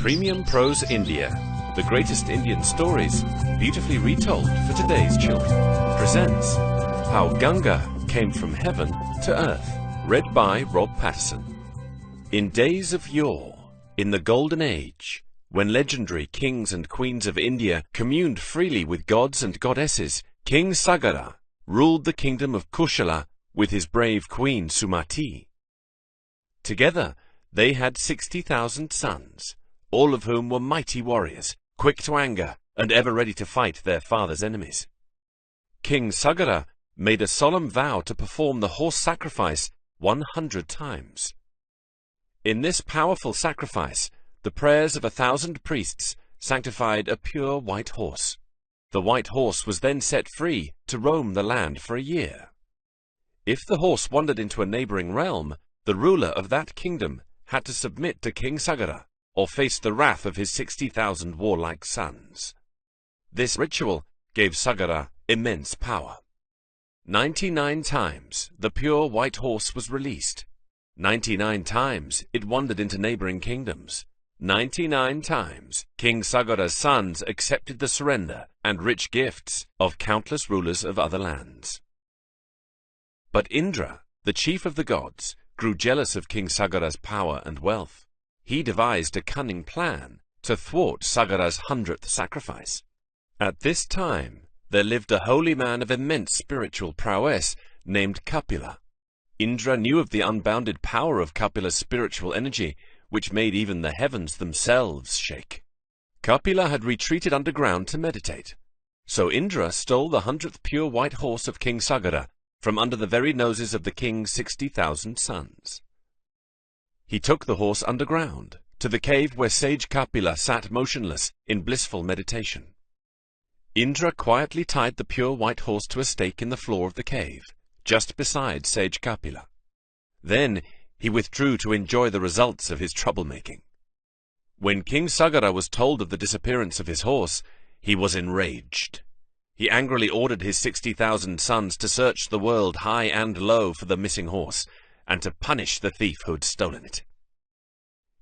Premium Prose India, the greatest Indian stories, beautifully retold for today's children, presents How Ganga Came from Heaven to Earth, read by Rob Patterson. In days of yore, in the Golden Age, when legendary kings and queens of India communed freely with gods and goddesses, King Sagara ruled the kingdom of Kushala with his brave queen Sumati. Together, they had 60,000 sons, all of whom were mighty warriors, quick to anger and ever ready to fight their father's enemies. King Sagara made a solemn vow to perform the horse sacrifice 100 times. In this powerful sacrifice, the prayers of 1,000 priests sanctified a pure white horse. The white horse was then set free to roam the land for a year. If the horse wandered into a neighboring realm, the ruler of that kingdom had to submit to King Sagara or face the wrath of his 60,000 warlike sons. This ritual gave Sagara immense power. 99 times the pure white horse was released. 99 times it wandered into neighboring kingdoms. 99 times King Sagara's sons accepted the surrender and rich gifts of countless rulers of other lands. But Indra, the chief of the gods, grew jealous of King Sagara's power and wealth. He devised a cunning plan to thwart Sagara's 100th sacrifice. At this time, there lived a holy man of immense spiritual prowess named Kapila. Indra knew of the unbounded power of Kapila's spiritual energy, which made even the heavens themselves shake. Kapila had retreated underground to meditate. So Indra stole the 100th pure white horse of King Sagara from under the very noses of the king's 60,000 sons. He took the horse underground, to the cave where sage Kapila sat motionless in blissful meditation. Indra quietly tied the pure white horse to a stake in the floor of the cave, just beside sage Kapila. Then he withdrew to enjoy the results of his troublemaking. When King Sagara was told of the disappearance of his horse, he was enraged. He angrily ordered his 60,000 sons to search the world high and low for the missing horse, and to punish the thief who had stolen it.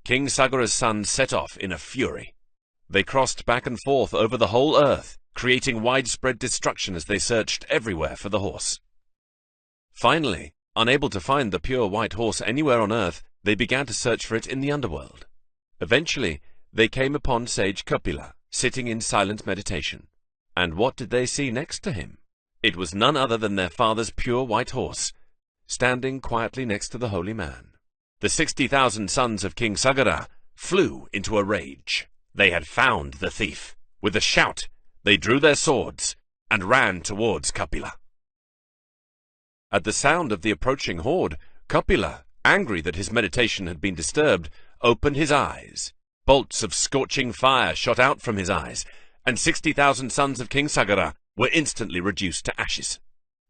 King Sagara's sons set off in a fury. They crossed back and forth over the whole earth, creating widespread destruction as they searched everywhere for the horse. Finally, unable to find the pure white horse anywhere on earth, they began to search for it in the underworld. Eventually, they came upon sage Kapila, sitting in silent meditation. And what did they see next to him? It was none other than their father's pure white horse, standing quietly next to the holy man. The 60,000 sons of King Sagara flew into a rage. They had found the thief. With a shout, they drew their swords and ran towards Kapila. At the sound of the approaching horde, Kapila, angry that his meditation had been disturbed, opened his eyes. Bolts of scorching fire shot out from his eyes, and 60,000 sons of King Sagara were instantly reduced to ashes.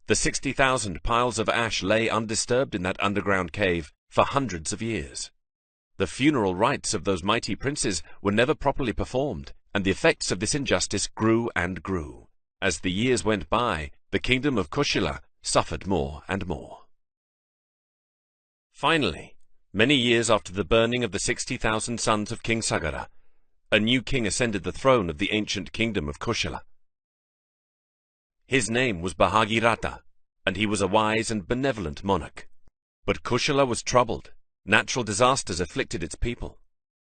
The 60,000 piles of ash lay undisturbed in that underground cave for hundreds of years. The funeral rites of those mighty princes were never properly performed, and the effects of this injustice grew and grew. As the years went by, the kingdom of Kushala suffered more and more. Finally, many years after the burning of the 60,000 sons of King Sagara, a new king ascended the throne of the ancient kingdom of Kushala. His name was Bhagirath, and he was a wise and benevolent monarch. But Kushala was troubled. Natural disasters afflicted its people.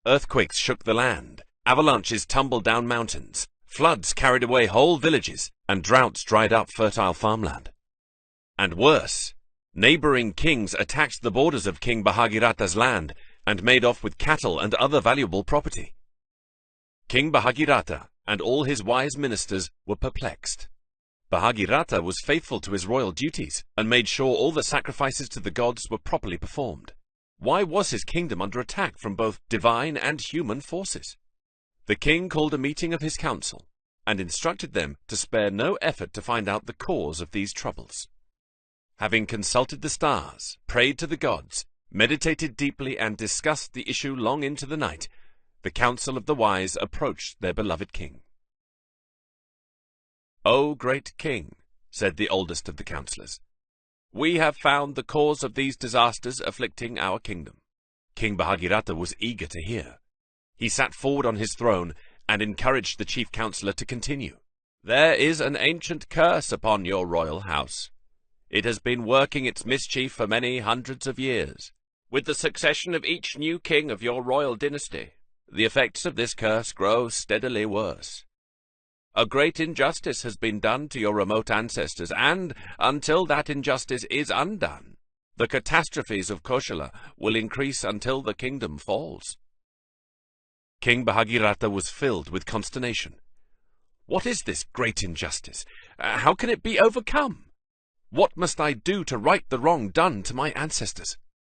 Earthquakes shook the land, avalanches tumbled down mountains, floods carried away whole villages, and droughts dried up fertile farmland. And worse, neighboring kings attacked the borders of King Bhagirath's land and made off with cattle and other valuable property. King Bhagiratha and all his wise ministers were perplexed. Bhagiratha was faithful to his royal duties and made sure all the sacrifices to the gods were properly performed. Why was his kingdom under attack from both divine and human forces? The king called a meeting of his council and instructed them to spare no effort to find out the cause of these troubles. Having consulted the stars, prayed to the gods, meditated deeply, and discussed the issue long into the night, the council of the wise approached their beloved king. "O great king," said the oldest of the councillors, "we have found the cause of these disasters afflicting our kingdom." King Bhagiratha was eager to hear. He sat forward on his throne and encouraged the chief counselor to continue. "There is an ancient curse upon your royal house. It has been working its mischief for many hundreds of years. With the succession of each new king of your royal dynasty, the effects of this curse grow steadily worse. A great injustice has been done to your remote ancestors, and until that injustice is undone, the catastrophes of Koshala will increase until the kingdom falls." King Bhagirath was filled with consternation. "What is this great injustice? How can it be overcome? What must I do to right the wrong done to my ancestors?"